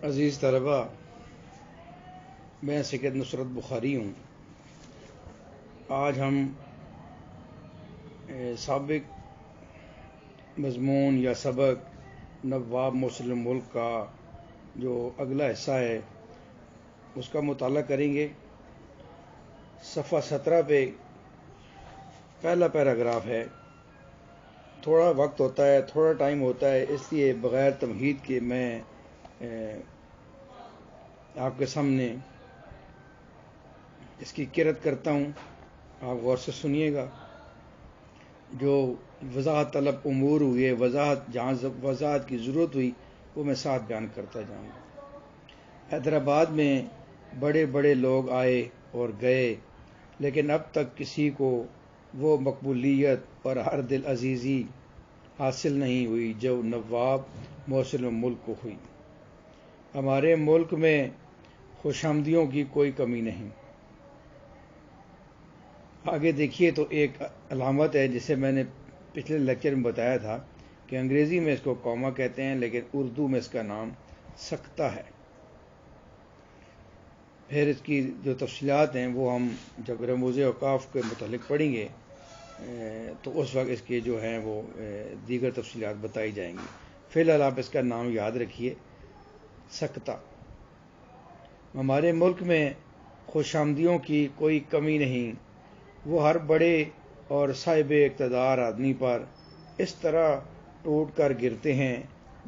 عزیز طلبہ، میں سید نصرت بخاری ہوں۔ آج ہم سابق مضمون یا سبق نواب محسن الملک کا جو اگلا حصہ ہے اس کا مطالعہ کریں گے۔ صفحہ 17 پہ پہلا پیراگراف ہے۔ تھوڑا وقت ہوتا ہے، تھوڑا ٹائم ہوتا ہے، اس لیے بغیر تمہید کے میں آپ کے سامنے اس کی قرأت کرتا ہوں، آپ غور سے سنیے گا۔ جو وضاحت طلب امور ہوئے، جہاں وضاحت کی ضرورت ہوئی وہ میں ساتھ بیان کرتا جاؤں گا۔ حیدرآباد میں بڑے بڑے لوگ آئے اور گئے، لیکن اب تک کسی کو وہ مقبولیت اور ہر دل عزیزی حاصل نہیں ہوئی جو نواب محسن الملک کو ہوئی۔ ہمارے ملک میں خوش آمدیوں کی کوئی کمی نہیں۔ آگے دیکھیے تو ایک علامت ہے جسے میں نے پچھلے لیکچر میں بتایا تھا کہ انگریزی میں اس کو کوما کہتے ہیں، لیکن اردو میں اس کا نام سکتہ ہے۔ پھر اس کی جو تفصیلات ہیں وہ ہم جب رموز اوقاف کے متعلق پڑھیں گے تو اس وقت اس کے جو ہیں وہ دیگر تفصیلات بتائی جائیں گی۔ فی الحال آپ اس کا نام یاد رکھیے، سکتہ۔ ہمارے ملک میں خوش آمدیوں کی کوئی کمی نہیں، وہ ہر بڑے اور صاحب اقتدار آدمی پر اس طرح ٹوٹ کر گرتے ہیں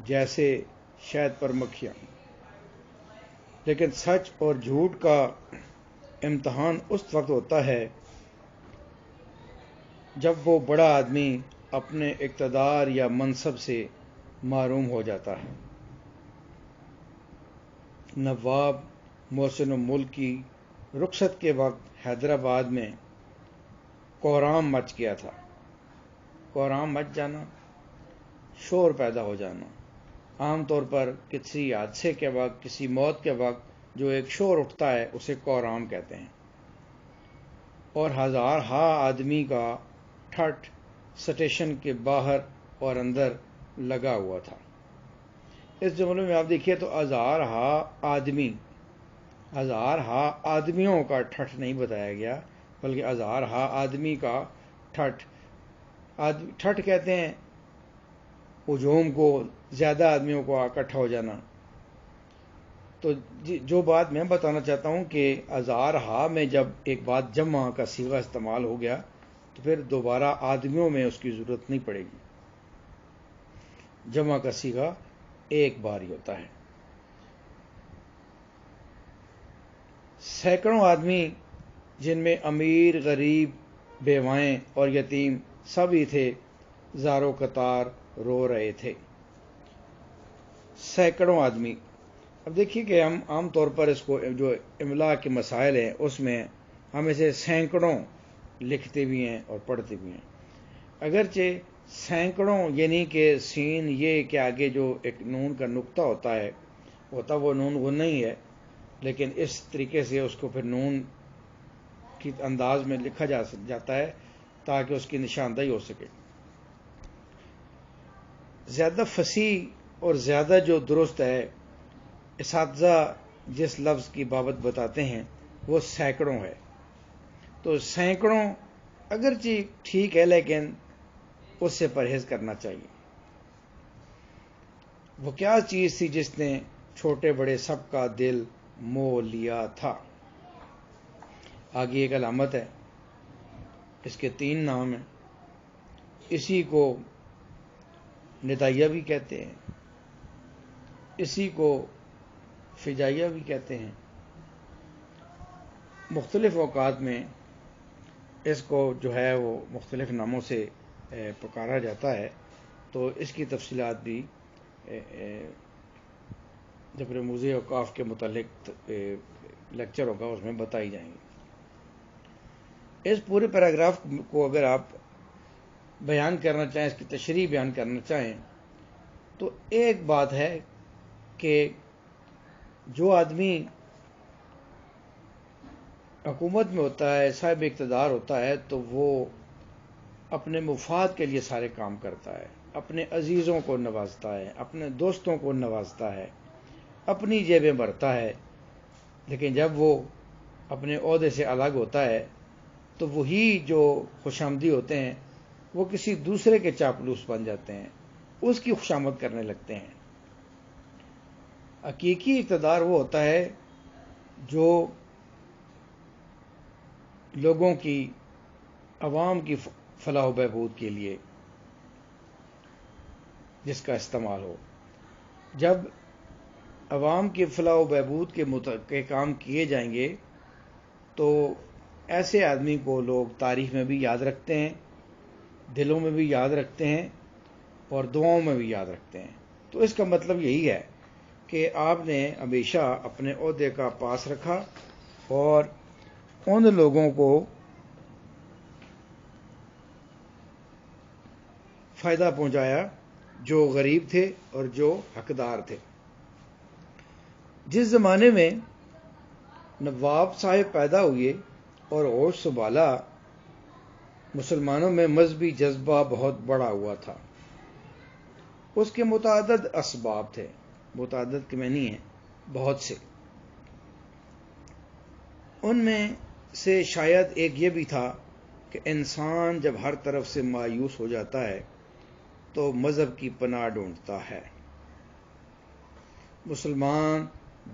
جیسے شہد پر مکھیاں۔ لیکن سچ اور جھوٹ کا امتحان اس وقت ہوتا ہے جب وہ بڑا آدمی اپنے اقتدار یا منصب سے محروم ہو جاتا ہے۔ نواب محسن الملک کی رخصت کے وقت حیدرآباد میں کوہرام مچ گیا تھا۔ کوہرام مچ جانا، شور پیدا ہو جانا۔ عام طور پر کسی حادثے کے وقت، کسی موت کے وقت جو ایک شور اٹھتا ہے اسے کوہرام کہتے ہیں۔ اور ہزارہا آدمی کا ٹھٹ اسٹیشن کے باہر اور اندر لگا ہوا تھا۔ اس جملے میں آپ دیکھیے تو ہزارہا آدمیوں کا ٹھٹ نہیں بتایا گیا، بلکہ ہزارہا آدمی کا ٹھٹ۔ ٹھٹ کہتے ہیں ہجوم کو، زیادہ آدمیوں کو اکٹھا ہو جانا۔ تو جو بات میں بتانا چاہتا ہوں کہ ہزارہا میں جب ایک بات جمع کا صیغہ استعمال ہو گیا تو پھر دوبارہ آدمیوں میں اس کی ضرورت نہیں پڑے گی۔ جمع کا صیغہ ایک بار ہی ہوتا ہے۔ سینکڑوں آدمی جن میں امیر، غریب، بیوائیں اور یتیم سب ہی تھے، زاروں قطار رو رہے تھے۔ سینکڑوں آدمی۔ اب دیکھیے کہ ہم عام طور پر اس کو جو املا کے مسائل ہیں اس میں ہم اسے سینکڑوں لکھتے بھی ہیں اور پڑھتے بھی ہیں۔ اگرچہ سینکڑوں یعنی کہ سین یہ کہ آگے جو ایک نون کا نقطہ ہوتا ہے وہ نون غنہ ہی ہے، لیکن اس طریقے سے اس کو پھر نون کی انداز میں لکھا جاتا ہے تاکہ اس کی نشاندہی ہو سکے۔ زیادہ فصیح اور زیادہ جو درست ہے، اساتذہ جس لفظ کی بابت بتاتے ہیں وہ سینکڑوں ہے۔ تو سینکڑوں اگرچہ ٹھیک ہے لیکن اس سے پرہیز کرنا چاہیے۔ وہ کیا چیز تھی جس نے چھوٹے بڑے سب کا دل موہ لیا تھا؟ آگے ایک علامت ہے، اس کے 3 نام ہیں۔ اسی کو ندائیہ بھی کہتے ہیں، اسی کو فجائیہ بھی کہتے ہیں۔ مختلف اوقات میں اس کو جو ہے وہ مختلف ناموں سے پکارا جاتا ہے، تو اس کی تفصیلات بھی جب رموز اوقاف کے متعلق لیکچر ہوگا اس میں بتائی جائیں گی۔ اس پورے پیراگراف کو اگر آپ بیان کرنا چاہیں، اس کی تشریح بیان کرنا چاہیں تو ایک بات ہے کہ جو آدمی حکومت میں ہوتا ہے، صاحب اقتدار ہوتا ہے، تو وہ اپنے مفاد کے لیے سارے کام کرتا ہے، اپنے عزیزوں کو نوازتا ہے، اپنے دوستوں کو نوازتا ہے، اپنی جیبیں بھرتا ہے، لیکن جب وہ اپنے عہدے سے الگ ہوتا ہے تو وہی جو خوشامدی ہوتے ہیں وہ کسی دوسرے کے چاپلوس بن جاتے ہیں، اس کی خوشامد کرنے لگتے ہیں۔ حقیقی اقتدار وہ ہوتا ہے جو لوگوں کی، عوام کی فلاح و بہبود کے لیے جس کا استعمال ہو۔ جب عوام کی فلاح و بہبود کے کام کیے جائیں گے تو ایسے آدمی کو لوگ تاریخ میں بھی یاد رکھتے ہیں، دلوں میں بھی یاد رکھتے ہیں، اور دعاؤں میں بھی یاد رکھتے ہیں۔ تو اس کا مطلب یہی ہے کہ آپ نے ہمیشہ اپنے عہدے کا پاس رکھا اور ان لوگوں کو فائدہ پہنچایا جو غریب تھے اور جو حقدار تھے۔ جس زمانے میں نواب صاحب پیدا ہوئے اور ہوش سنبھالا، مسلمانوں میں مذہبی جذبہ بہت بڑا ہوا تھا۔ اس کے متعدد اسباب تھے، متعدد کے معنی ہیں بہت سے۔ ان میں سے شاید ایک یہ بھی تھا کہ انسان جب ہر طرف سے مایوس ہو جاتا ہے تو مذہب کی پناہ ڈھونڈتا ہے۔ مسلمان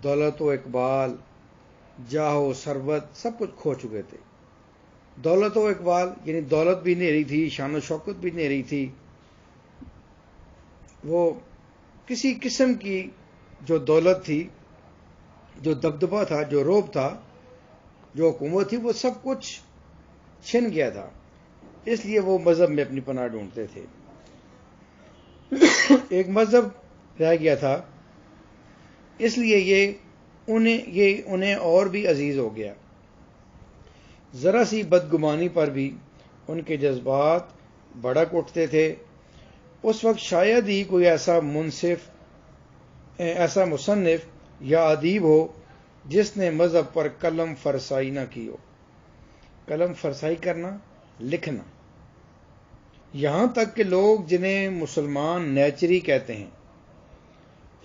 دولت و اقبال، جاہ و ثروت سب کچھ کھو چکے تھے۔ دولت و اقبال یعنی دولت بھی نہیں رہی تھی، شان و شوکت بھی نہیں رہی تھی، وہ کسی قسم کی جو دولت تھی، جو دبدبہ تھا، جو رعب تھا، جو حکومت تھی، وہ سب کچھ چھن گیا تھا۔ اس لیے وہ مذہب میں اپنی پناہ ڈھونڈتے تھے۔ ایک مذہب رہ گیا تھا، اس لیے یہ انہیں اور بھی عزیز ہو گیا۔ ذرا سی بدگمانی پر بھی ان کے جذبات بھڑک اٹھتے تھے۔ اس وقت شاید ہی کوئی ایسا مصنف یا ادیب ہو جس نے مذہب پر قلم فرسائی نہ کی ہو۔ قلم فرسائی کرنا، لکھنا، یہاں تک کہ لوگ جنہیں مسلمان نیچری کہتے ہیں،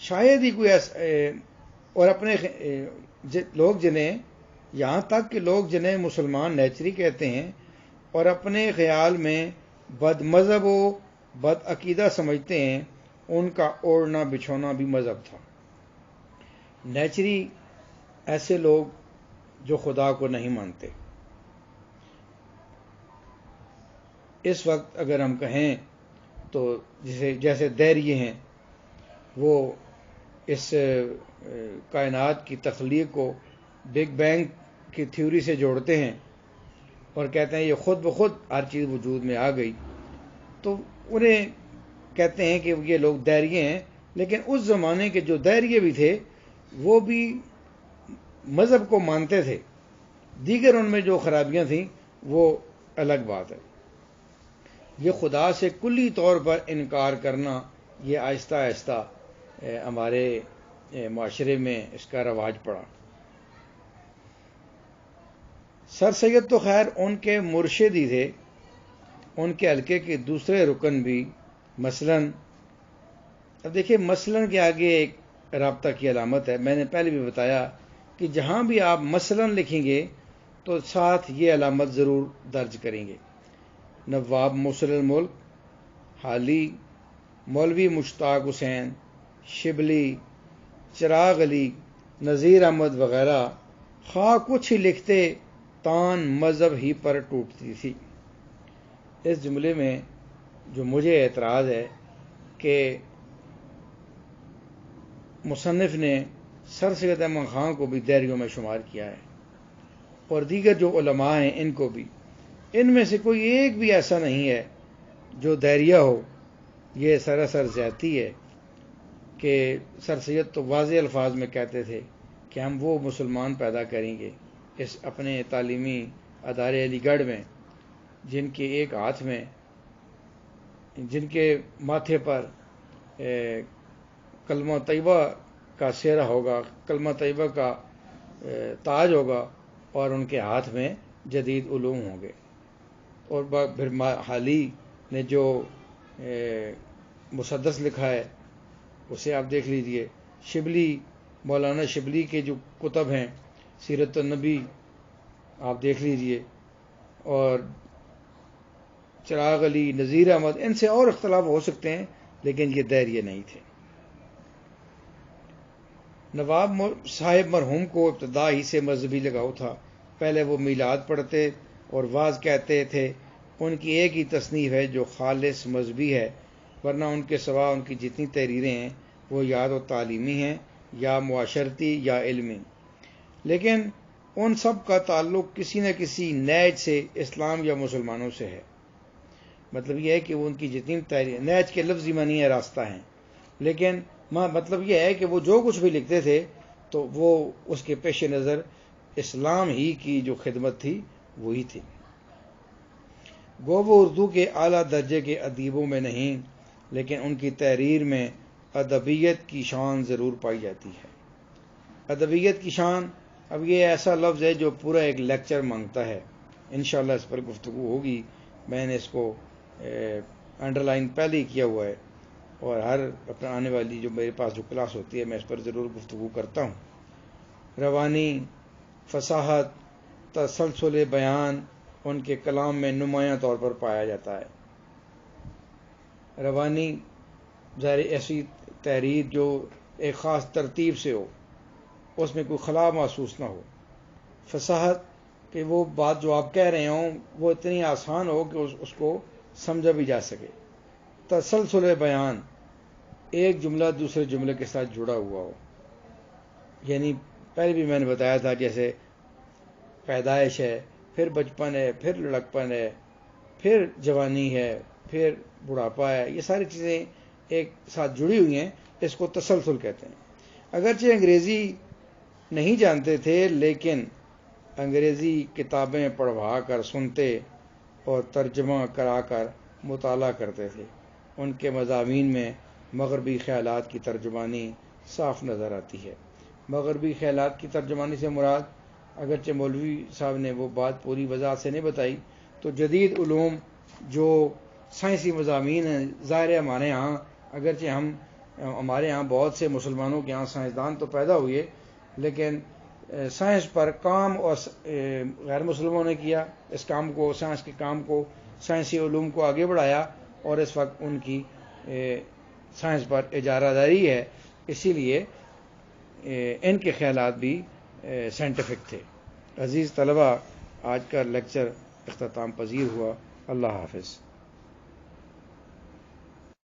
شاید ہی کوئی اور اپنے لوگ جنہیں یہاں تک کہ لوگ جنہیں مسلمان نیچری کہتے ہیں اور اپنے خیال میں بد مذہب و بد عقیدہ سمجھتے ہیں، ان کا اوڑھنا بچھونا بھی مذہب تھا۔ نیچری ایسے لوگ جو خدا کو نہیں مانتے۔ اس وقت اگر ہم کہیں تو جیسے دہریے ہیں، وہ اس کائنات کی تخلیق کو بگ بینگ کی تھیوری سے جوڑتے ہیں اور کہتے ہیں یہ خود بخود ہر چیز وجود میں آ گئی، تو انہیں کہتے ہیں کہ یہ لوگ دہریے ہیں۔ لیکن اس زمانے کے جو دہریے بھی تھے وہ بھی مذہب کو مانتے تھے، دیگر ان میں جو خرابیاں تھیں وہ الگ بات ہے۔ یہ خدا سے کلی طور پر انکار کرنا، یہ آہستہ آہستہ ہمارے معاشرے میں اس کا رواج پڑا۔ سر سید تو خیر ان کے مرشد ہی تھے، ان کے حلقے کے دوسرے رکن بھی، مثلاً اب دیکھیے مثلاً کے آگے ایک رابطہ کی علامت ہے۔ میں نے پہلے بھی بتایا کہ جہاں بھی آپ مثلاً لکھیں گے تو ساتھ یہ علامت ضرور درج کریں گے۔ نواب مصر الملک، حالی، مولوی مشتاق حسین، شبلی، چراغ علی، نذیر احمد وغیرہ خواہ کچھ ہی لکھتے، تان مذہب ہی پر ٹوٹتی تھی۔ اس جملے میں جو مجھے اعتراض ہے کہ مصنف نے سر سید احمد خان کو بھی دہریوں میں شمار کیا ہے اور دیگر جو علماء ہیں ان کو بھی، ان میں سے کوئی ایک بھی ایسا نہیں ہے جو دہریہ ہو۔ یہ سراسر زیادتی ہے کہ سر سید تو واضح الفاظ میں کہتے تھے کہ ہم وہ مسلمان پیدا کریں گے اس اپنے تعلیمی ادارے علی گڑھ میں جن کے ایک ہاتھ میں، جن کے ماتھے پر کلمہ طیبہ کا سہرا ہوگا، کلمہ طیبہ کا تاج ہوگا، اور ان کے ہاتھ میں جدید علوم ہوں گے۔ اور پھر حالی نے جو مسدس لکھا ہے اسے آپ دیکھ لیجئے، شبلی مولانا شبلی کے جو کتب ہیں، سیرت النبی آپ دیکھ لیجئے، اور چراغ علی، نذیر احمد، ان سے اور اختلاف ہو سکتے ہیں لیکن یہ دیر یہ نہیں تھے۔ نواب صاحب مرحوم کو ابتدا ہی سے مذہبی لگاؤ تھا۔ پہلے وہ میلاد پڑھتے اور واعظ کہتے تھے۔ ان کی ایک ہی تصنیف ہے جو خالص مذہبی ہے، ورنہ ان کے سوا ان کی جتنی تحریریں ہیں وہ یا تو تعلیمی ہیں یا معاشرتی یا علمی، لیکن ان سب کا تعلق کسی نہ کسی نیج سے، اسلام یا مسلمانوں سے ہے۔ مطلب یہ ہے کہ وہ ان کی جتنی تحریر، نیج کے لفظی معنی ہے راستہ ہیں، لیکن مطلب یہ ہے کہ وہ جو کچھ بھی لکھتے تھے تو وہ اس کے پیش نظر اسلام ہی کی جو خدمت تھی وہی تھی۔ گو وہ اردو کے اعلیٰ درجے کے ادیبوں میں نہیں، لیکن ان کی تحریر میں ادبیت کی شان ضرور پائی جاتی ہے۔ ادبیت کی شان، اب یہ ایسا لفظ ہے جو پورا ایک لیکچر مانگتا ہے، انشاءاللہ اس پر گفتگو ہوگی۔ میں نے اس کو انڈر لائن پہلے ہی کیا ہوا ہے، اور ہر اپنے آنے والی جو میرے پاس جو کلاس ہوتی ہے میں اس پر ضرور گفتگو کرتا ہوں۔ روانی، فصاحت، تسلسل بیان ان کے کلام میں نمایاں طور پر پایا جاتا ہے۔ روانی ظاہر ایسی تحریر جو ایک خاص ترتیب سے ہو، اس میں کوئی خلا محسوس نہ ہو۔ فصاحت کہ وہ بات جو آپ کہہ رہے ہوں وہ اتنی آسان ہو کہ اس کو سمجھا بھی جا سکے۔ تسلسل بیان، ایک جملہ دوسرے جملے کے ساتھ جڑا ہوا ہو، یعنی پہلے بھی میں نے بتایا تھا جیسے پیدائش ہے، پھر بچپن ہے، پھر لڑکپن ہے، پھر جوانی ہے، پھر بڑھاپا ہے، یہ ساری چیزیں ایک ساتھ جڑی ہوئی ہیں، اس کو تسلسل کہتے ہیں۔ اگرچہ انگریزی نہیں جانتے تھے لیکن انگریزی کتابیں پڑھوا کر سنتے اور ترجمہ کرا کر مطالعہ کرتے تھے۔ ان کے مضامین میں مغربی خیالات کی ترجمانی صاف نظر آتی ہے۔ مغربی خیالات کی ترجمانی سے مراد، اگرچہ مولوی صاحب نے وہ بات پوری وضاحت سے نہیں بتائی، تو جدید علوم جو سائنسی مضامین ہیں، ظاہر ہے ہمارے ہاں، اگرچہ ہمارے ہاں بہت سے مسلمانوں کے ہاں سائنسدان تو پیدا ہوئے، لیکن سائنس پر کام اور غیر مسلموں نے کیا اس کام کو، سائنس کے کام کو، سائنسی علوم کو آگے بڑھایا، اور اس وقت ان کی سائنس پر اجارہ داری ہے، اسی لیے ان کے خیالات بھی سائنٹیفک تھے۔ عزیز طلبہ، آج کا لیکچر اختتام پذیر ہوا۔ اللہ حافظ۔